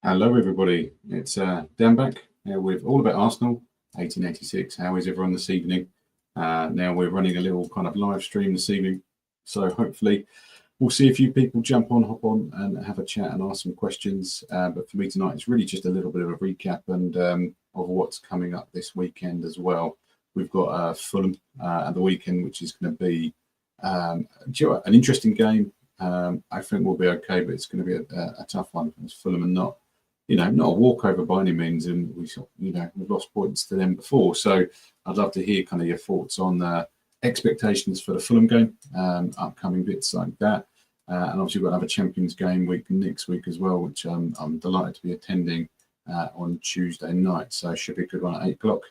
Hello, everybody. It's Dan back with All About Arsenal 1886. How is everyone this evening? Now we're running a little kind of live stream this evening, so hopefully we'll see a few people hop on and have a chat and ask some questions. But for me tonight, it's really just a little bit of a recap and of what's coming up this weekend as well. We've got Fulham at the weekend, which is going to be an interesting game. I think we'll be okay, but it's going to be a tough one. As Fulham are not a walkover by any means, and we've lost points to them before. So I'd love to hear kind of your thoughts on expectations for the Fulham game, upcoming bits like that. And obviously we've got another Champions game week next week as well, which I'm delighted to be attending on Tuesday night. So it should be a good one at 8 o'clock.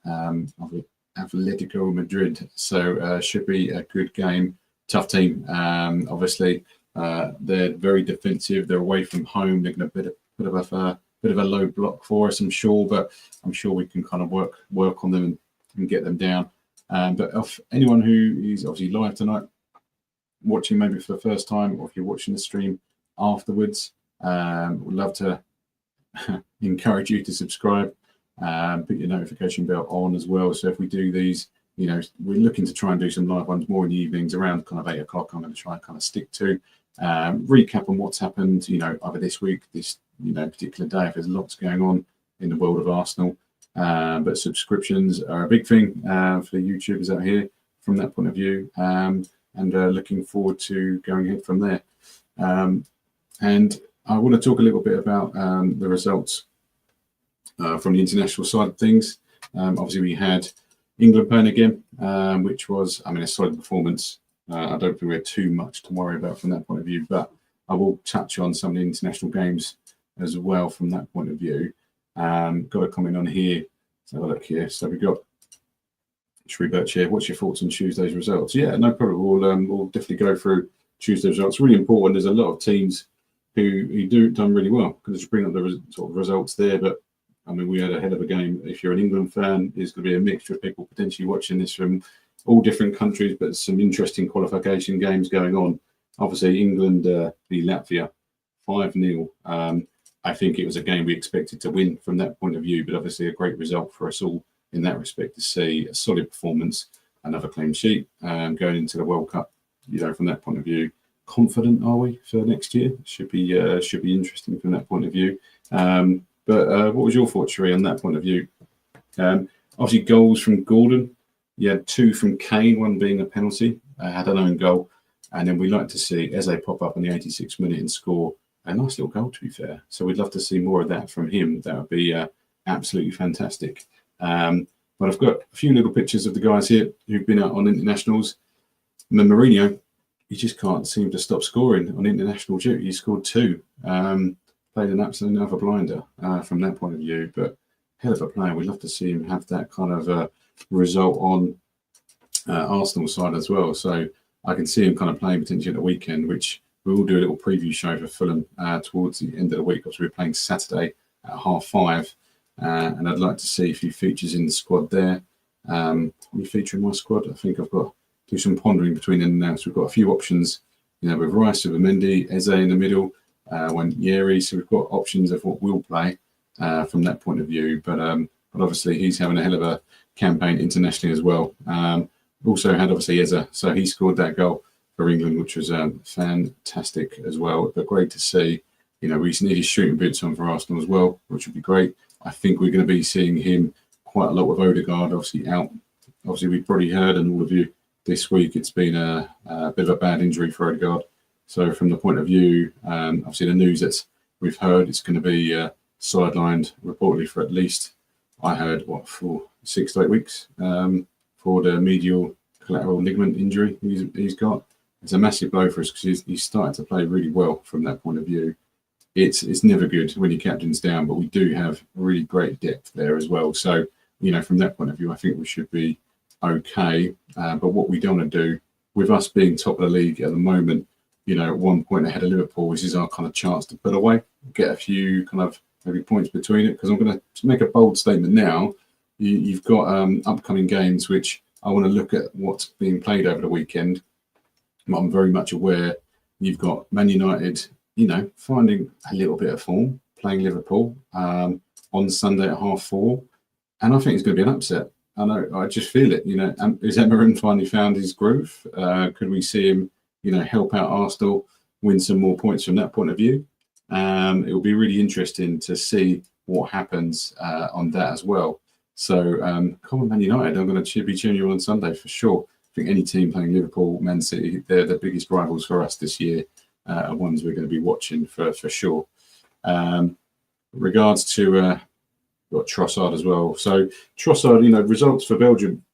Atletico Madrid. So should be a good game. Tough team. Obviously, they're very defensive. They're away from home. They're going to bit of a low block for us, I'm sure, but I'm sure we can kind of work on them and get them down. But if anyone who is obviously live tonight, watching maybe for the first time, or if you're watching the stream afterwards, would love to encourage you to subscribe, put your notification bell on as well. So if we do these, we're looking to try and do some live ones more in the evenings around kind of 8 o'clock. I'm going to try and kind of stick to recap on what's happened, either this week, this particular day, if there's lots going on in the world of Arsenal. But subscriptions are a big thing for the YouTubers out here from that point of view, and looking forward to going ahead from there. And I want to talk a little bit about the results from the international side of things. Obviously, we had England playing again, which was, a solid performance. I don't think we had too much to worry about from that point of view, but I will touch on some of the international games as well from that point of view. Got a comment on here. Let's have a look here. So we've got Shree Birch here. What's your thoughts on Tuesday's results? Yeah, no problem. We'll definitely go through Tuesday's results. Really important. There's a lot of teams who done really well. Because just bring up the sort of results there, but we had a hell of a game. If you're an England fan, there's going to be a mixture of people potentially watching this from all different countries, but some interesting qualification games going on. Obviously, England beat Latvia 5-0. I think it was a game we expected to win from that point of view, but obviously a great result for us all in that respect to see a solid performance, another clean sheet, going into the World Cup. From that point of view, confident are we for next year? Should be interesting from that point of view. But what was your thoughts, Sheree, on that point of view? Obviously, goals from Gordon. You had 2 from Kane, one being a penalty, had an own goal. And then we like to see Eze pop up in the 86th minute and score a nice little goal, to be fair. So we'd love to see more of that from him. That would be absolutely fantastic. But I've got a few little pictures of the guys here who've been out on internationals. Mourinho, he just can't seem to stop scoring on international duty. He scored 2. Played an absolute another blinder from that point of view. But hell of a player. We'd love to see him have that kind of result on Arsenal side as well. So I can see him kind of playing potentially at the weekend, which we will do a little preview show for Fulham towards the end of the week. Obviously, we're playing Saturday at 5:30, and I'd like to see a few features in the squad there. You feature in my squad? I think I've got to do some pondering between in and out. So we've got a few options, with Rice, with Mendy, Eze in the middle, Yeri. So we've got options of what we'll play from that point of view. But obviously, he's having a hell of a campaign internationally as well. Also had obviously Eze, so he scored that goal for England, which was fantastic as well. But great to see. We need his shooting boots on for Arsenal as well, which would be great. I think we're going to be seeing him quite a lot with Odegaard, obviously out. Obviously, we've probably heard, and all of you this week, it's been a bit of a bad injury for Odegaard. So from the point of view, obviously the news that we've heard, it's going to be sidelined reportedly for at least, I heard, for 6 to 8 weeks for the medial collateral ligament injury he's got. It's a massive blow for us because he's started to play really well from that point of view. It's never good when your captain's down, but we do have really great depth there as well. So, from that point of view, I think we should be okay. But what we don't want to do, with us being top of the league at the moment, at 1 point ahead of Liverpool, this is our kind of chance to put away, get a few kind of maybe points between it. Because I'm going to make a bold statement now. You've got upcoming games, which I want to look at what's being played over the weekend. I'm very much aware you've got Man United, finding a little bit of form, playing Liverpool on Sunday at 4:30, and I think it's going to be an upset. I just feel it. Is Emery finally found his groove? Could we see him, help out Arsenal, win some more points from that point of view? It will be really interesting to see what happens on that as well. So, come on, Man United, I'm going to be cheering you on Sunday for sure. I think any team playing Liverpool, Man City, they're the biggest rivals for us this year, and ones we're going to be watching for sure. Regards to got Trossard as well. So Trossard, results for Belgium.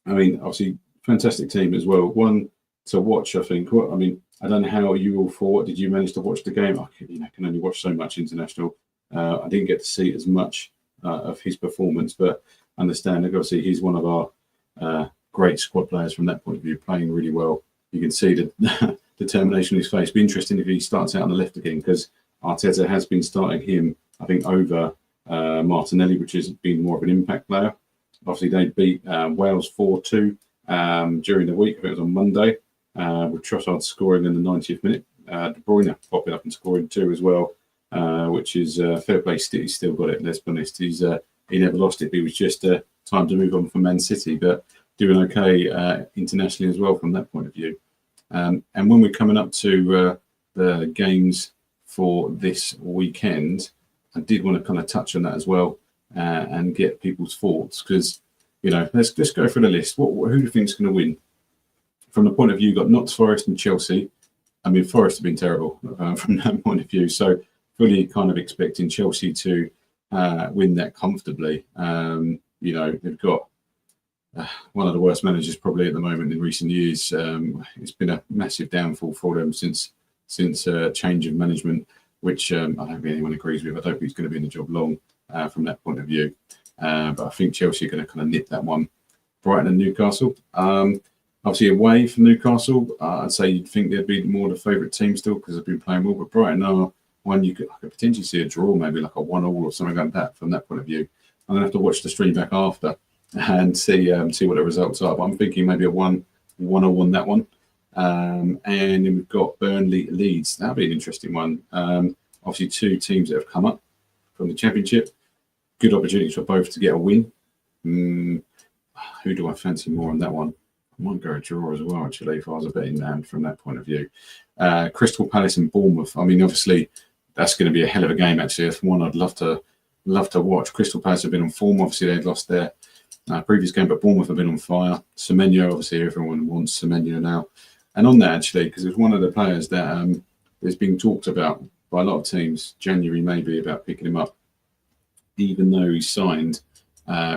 I mean, obviously, fantastic team as well. One to watch, I think. I don't know how you all thought. Did you manage to watch the game? I can only watch so much international. I didn't get to see as much of his performance, but understand, obviously, he's one of our great squad players from that point of view, playing really well. You can see the determination on his face. It'll be interesting if he starts out on the left again, because Arteta has been starting him, I think, over Martinelli, which has been more of an impact player. Obviously, they beat Wales 4-2 during the week. I think it was on Monday, with Trossard scoring in the 90th minute. De Bruyne popping up and scoring 2 as well, which is fair play. He's still got it. Let's be honest. He never lost it. It was just time to move on for Man City, but doing okay internationally as well from that point of view. And when we're coming up to the games for this weekend, I did want to kind of touch on that as well and get people's thoughts, because let's go through the list. Who do you think is going to win? From the point of view, you've got Notts Forest and Chelsea. I mean, Forest have been terrible from that point of view, so fully kind of expecting Chelsea to win that comfortably. They've got one of the worst managers probably at the moment in recent years. It's been a massive downfall for them since change of management, which I don't think anyone agrees with. I don't think he's going to be in the job long from that point of view. But I think Chelsea are going to kind of nip that one. Brighton and Newcastle. Obviously away from Newcastle, I'd say you'd think they'd be more the favourite team still, because they've been playing well. But Brighton are one I could potentially see a draw, maybe like a 1-1 or something like that from that point of view. I'm going to have to watch the stream back after and see what the results are. But I'm thinking maybe a 1-1 that one. And then we've got Burnley, Leeds. That'll be an interesting one. Obviously, 2 teams that have come up from the Championship. Good opportunities for both to get a win. Who do I fancy more on that one? I might go a draw as well, actually, if I was a betting man from that point of view. Crystal Palace and Bournemouth. I mean, obviously, that's going to be a hell of a game, actually. It's one I'd love to watch. Crystal Palace have been on form. Obviously, they'd lost their previous game, but Bournemouth have been on fire. Semenyo, obviously, everyone wants Semenyo now. And on that, actually, because it's one of the players that is being talked about by a lot of teams, January maybe, about picking him up, even though he signed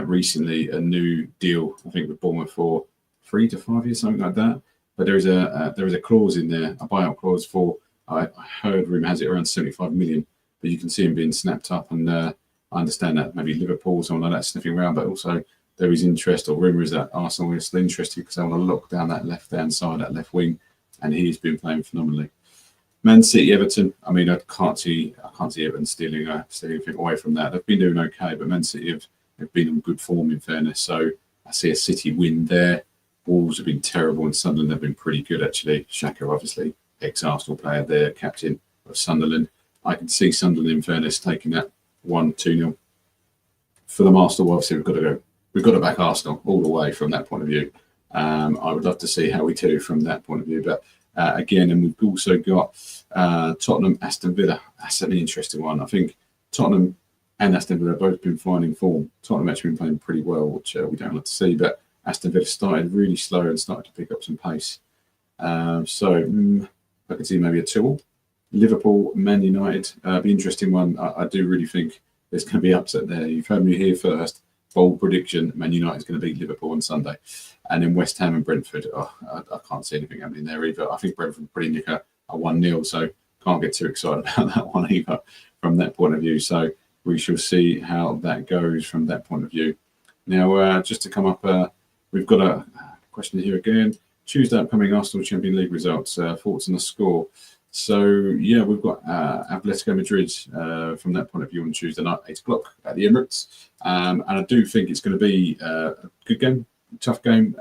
recently a new deal, I think, with Bournemouth for 3 to 5 years, something like that. But there is a clause in there, a buyout clause for, I heard rumour has it around 75 million, but you can see him being snapped up, and I understand that maybe Liverpool, someone like that, sniffing around, but also there is interest, or rumours that Arsenal is still interested because they want to lock down that left-hand side, that left wing, and he's been playing phenomenally. Man City, Everton. I mean, I can't see Everton stealing anything away from that. They've been doing okay, but Man City have been in good form, in fairness. So I see a City win there. Wolves have been terrible, and Sunderland have been pretty good, actually. Xhaka, obviously, ex-Arsenal player there, captain of Sunderland. I can see Sunderland, in fairness, taking that 1-2-0. For the Arsenal, obviously, we've got to back Arsenal all the way from that point of view. I would love to see how we do from that point of view. But again, and we've also got Tottenham, Aston Villa. That's an interesting one. I think Tottenham and Aston Villa have both been finding form. Tottenham actually been playing pretty well, which we don't like to see. But Aston Villa started really slow and started to pick up some pace. I could see maybe a 2-2. Liverpool, Man United. Be interesting one. I do really think there's going to be upset there. You've heard me here first. Bold prediction: Man United is going to beat Liverpool on Sunday, and then West Ham and Brentford. I can't see anything happening there either. I think Brentford pretty nick a 1-0, so can't get too excited about that one either from that point of view. So we shall see how that goes from that point of view. Now, just to come up, we've got a question here again. Tuesday upcoming Arsenal Champions League results. Thoughts on the score? So, yeah, we've got Atletico Madrid from that point of view on Tuesday night, 8 o'clock at the Emirates. And I do think it's going to be a good game, tough game.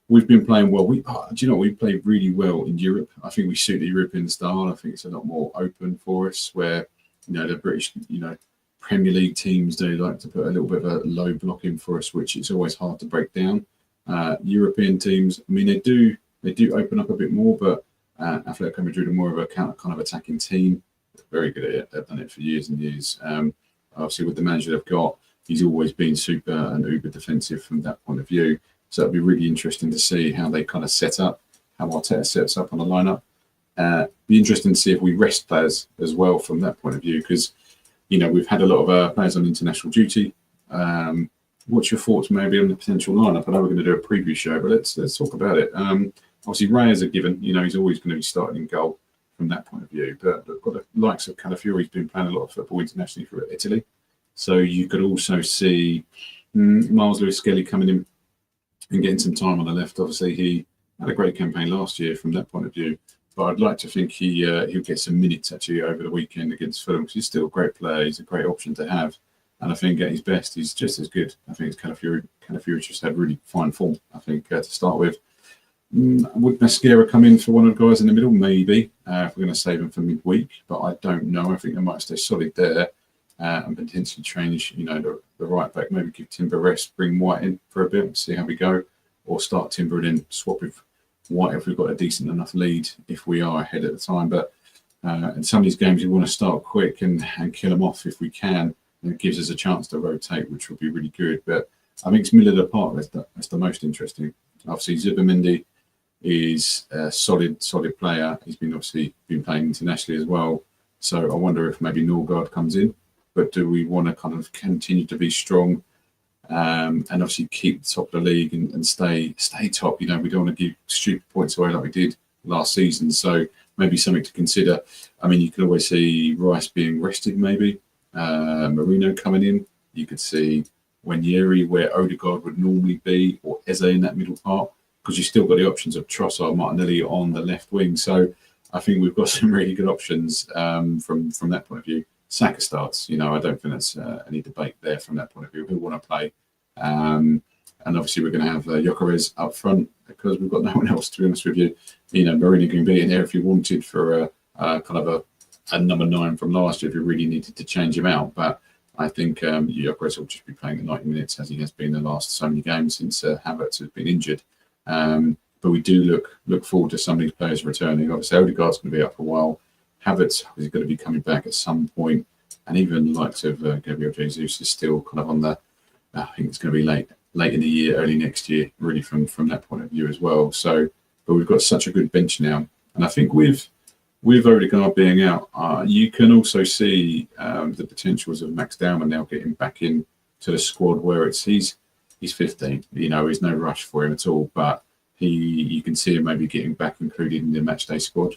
We've been playing well. We played really well in Europe. I think we suit the European style. I think it's a lot more open for us, where the British, Premier League teams do like to put a little bit of a low block in for us, which it's always hard to break down. European teams, I mean, they do open up a bit more, but Atletico Madrid are more of a kind of attacking team. They're very good at it. They've done it for years and years. Obviously, with the manager they've got, he's always been super and uber defensive from that point of view. So it'll be really interesting to see how they kind of set up, how Arteta sets up on the lineup. Be interesting to see if we rest players as well from that point of view, because we've had a lot of players on international duty. What's your thoughts maybe on the potential lineup? I know we're going to do a preview show, but let's talk about it. Obviously, Reyes a given. He's always going to be starting in goal from that point of view. But the likes of Calafiori's been playing a lot of football internationally for Italy. So you could also see Miles Lewis-Skelly coming in and getting some time on the left. Obviously, he had a great campaign last year from that point of view. But I'd like to think he'll get some minutes actually over the weekend against Fulham, because he's still a great player. He's a great option to have. And I think at his best, he's just as good. I think Calafiori just had really fine form, I think, to start with. Would Mascara come in for one of the guys in the middle? Maybe, if we're going to save him for midweek. But I don't know. I think they might stay solid there and potentially change, the right back. Maybe give Timber rest, bring White in for a bit, see how we go. Or start Timber and then swap with White if we've got a decent enough lead, if we are ahead at the time. But in some of these games, we want to start quick and kill them off if we can. And it gives us a chance to rotate, which will be really good. But I think it's middle of the park that's the most interesting. Obviously, Zubimendi is a solid player. He's been playing internationally as well. So I wonder if maybe Norgard comes in. But do we want to kind of continue to be strong and obviously keep the top of the league and stay top? We don't want to give stupid points away like we did last season. So maybe something to consider. I mean, you can always see Rice being rested maybe. Marino coming in. You could see Wanyeri where Odegaard would normally be, or Eze in that middle part, because you've still got the options of Trossard, Martinelli on the left wing. So I think we've got some really good options from that point of view. Saka starts. I don't think that's any debate there from that point of view. Who want to play? And obviously we're going to have Gyökeres up front because we've got no one else, to be honest with you. Marino can be in there if you wanted for a kind of a number 9 from last year if you really needed to change him out. But I think Gyökeres will just be playing the 90 minutes as he has been the last so many games since Havertz has been injured. But we do look forward to some of these players returning. Obviously, Odegaard's going to be up for a while. Havertz is going to be coming back at some point. And even the likes of Gabriel Jesus is still kind of on the, I think it's going to be late in the year, early next year, really from that point of view as well. So, but we've got such a good bench now. And I think with Odegaard being out, you can also see the potentials of Max Dowman now getting back in to the squad where he's 15. There's no rush for him at all, but you can see him maybe getting back included in the matchday squad,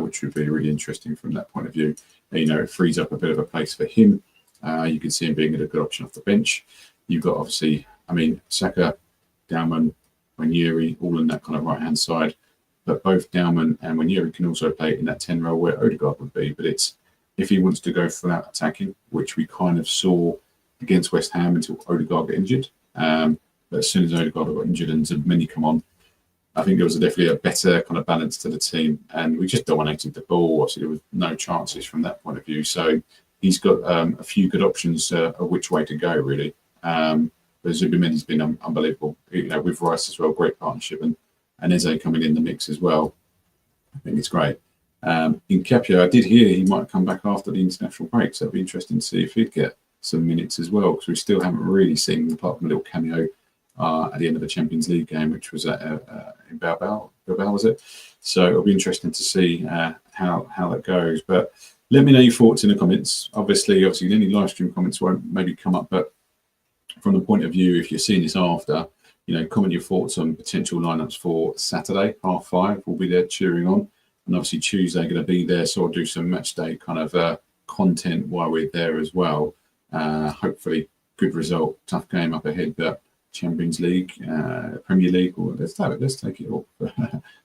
which would be really interesting from that point of view. It frees up a bit of a place for him. You can see him being a good option off the bench. You've got obviously, Saka, Dowman, Wanyeri, all on that kind of right-hand side. But both Dowman and Wanyeri can also play in that 10 role where Odegaard would be. But it's if he wants to go full out attacking, which we kind of saw against West Ham until Odegaard got injured. But as soon as Odegaard got injured and Zubmini come on, I think there was definitely a better kind of balance to the team. And we just dominated the ball. Obviously, there was no chances from that point of view. So he's got a few good options of which way to go, really. But Zubimendi's been unbelievable. With Rice as well, great partnership. And Eze coming in the mix as well. I think it's great. In Capio, I did hear he might come back after the international break, so it'd be interesting to see if he'd get some minutes as well, because we still haven't really seen, apart from a little cameo at the end of the Champions League game, which was in Bilbao, was it? So it'll be interesting to see how that goes. But let me know your thoughts in the comments. Obviously, any live stream comments won't maybe come up, but from the point of view, if you're seeing this after, comment your thoughts on potential lineups for Saturday, 5:30. We'll be there cheering on. And obviously Tuesday going to be there, so I'll do some match day kind of content while we're there as well. Hopefully good result, tough game up ahead, but Champions League, Premier League, let's take it all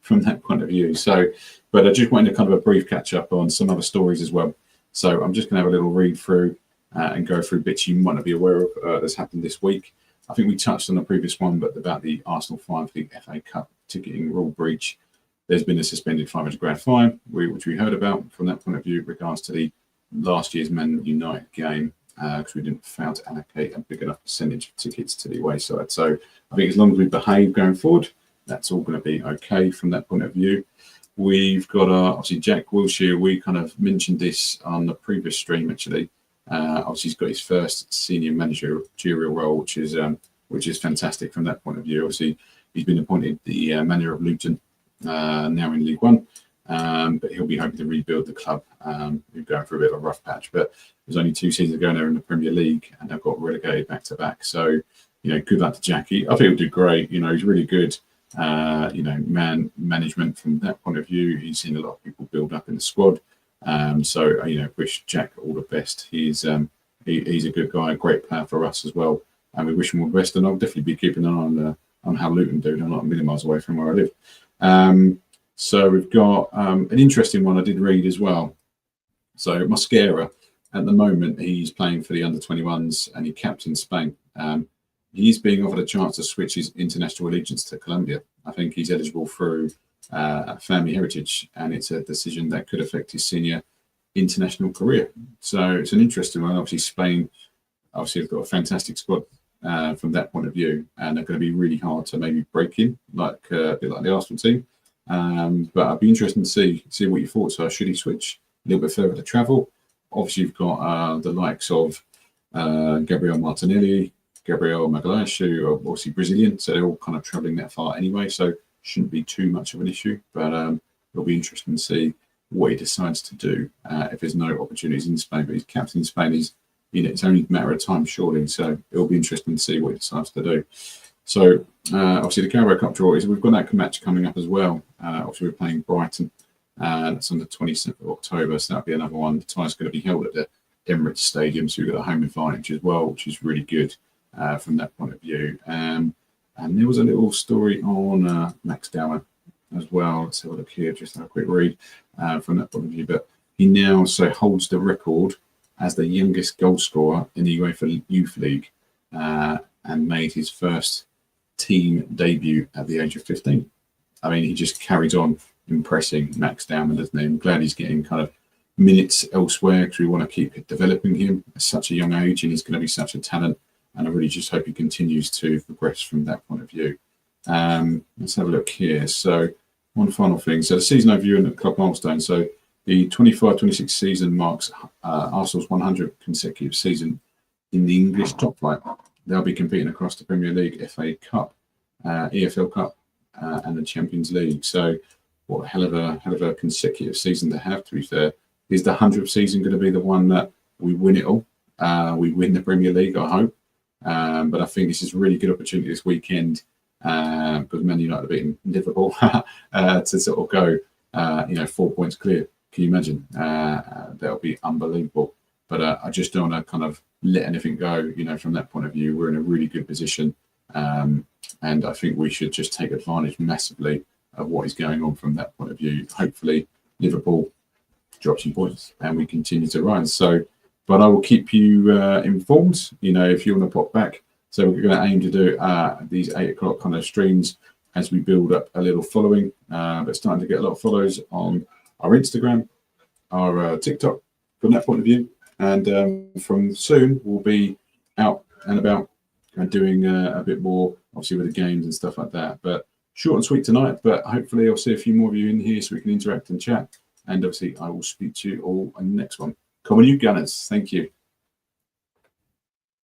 from that point of view. So, but I just wanted to kind of a brief catch up on some other stories as well. So I'm just going to have a little read through and go through bits you might not be aware of that's happened this week. I think we touched on the previous one, but about the Arsenal fine for the FA Cup ticketing rule breach. There's been a suspended £500,000 fine, which we heard about from that point of view, in regards to the last year's Man United game because we didn't fail to allocate a big enough percentage of tickets to the away side. So I think as long as we behave going forward, that's all going to be okay from that point of view. We've got obviously Jack Wilshere. We kind of mentioned this on the previous stream actually. Obviously, he's got his first senior managerial role, which is fantastic from that point of view. Obviously, he's been appointed the manager of Luton now in League One, but he'll be hoping to rebuild the club. We're going through a bit of a rough patch, but there's only 2 seasons ago now in the Premier League, and they've got relegated back to back. So, good luck to Jackie. I think he'll do great. He's really good. Management from that point of view. He's seen a lot of people build up in the squad. Wish Jack all the best. He's a good guy, a great player for us as well, and we wish him all the best. And I'll definitely be keeping an eye on how Luton do. They're not a million miles away from where I live. So we've got an interesting one I did read as well. So Mosquera, at the moment, he's playing for the under-21s and he captains Spain. He's being offered a chance to switch his international allegiance to Colombia. I think he's eligible through family heritage, and it's a decision that could affect his senior international career. So it's an interesting one. Obviously, Spain have got a fantastic squad from that point of view, and they're going to be really hard to maybe break in, a bit like the Arsenal team. But I'd be interested to see what your thoughts are. Should he switch a little bit further to travel? Obviously, you've got the likes of Gabriel Martinelli, Gabriel Magalhaes, who are obviously Brazilian, so they're all kind of travelling that far anyway, so shouldn't be too much of an issue. But it'll be interesting to see what he decides to do if there's no opportunities in Spain. But he's captain in Spain. It's only a matter of time, surely. So it'll be interesting to see what he decides to do. So obviously the Carabao Cup draw is we've got that match coming up as well. Obviously we're playing Brighton. That's on the 27th of October, so that'll be another one. The tie's going to be held at the Emirates Stadium, so we've got a home advantage as well, which is really good from that point of view. And there was a little story on Max Downer as well. Let's have a look here, just have a quick read from that point of view. But he now holds the record as the youngest goal scorer in the UEFA Youth League and made his first team debut at the age of 15. I mean, he just carries on impressing Max Downer, doesn't he? I'm glad he's getting kind of minutes elsewhere because we want to keep developing him at such a young age, and he's going to be such a talent. And I really just hope he continues to progress from that point of view. Let's have a look here. So one final thing. So the season overview and the club milestone. So the 25-26 season marks Arsenal's 100th consecutive season in the English top flight. They'll be competing across the Premier League, FA Cup, EFL Cup, and the Champions League. So what a hell of a consecutive season to have, to be fair. Is the 100th season going to be the one that we win it all? We win the Premier League, I hope. But I think this is a really good opportunity this weekend because Man United are beating Liverpool to sort of go, 4 points clear. Can you imagine? That'll be unbelievable. But I just don't want to kind of let anything go, from that point of view. We're in a really good position. And I think we should just take advantage massively of what is going on from that point of view. Hopefully, Liverpool drop some points and we continue to rise. But I will keep you informed, if you want to pop back. So we're going to aim to do these 8 o'clock kind of streams as we build up a little following. But starting to get a lot of follows on our Instagram, our TikTok from that point of view. And from soon, we'll be out and about and doing a bit more, obviously, with the games and stuff like that. But short and sweet tonight, but hopefully I'll see a few more of you in here so we can interact and chat. And obviously, I will speak to you all in the next one. Come on, you Gunners. Thank you.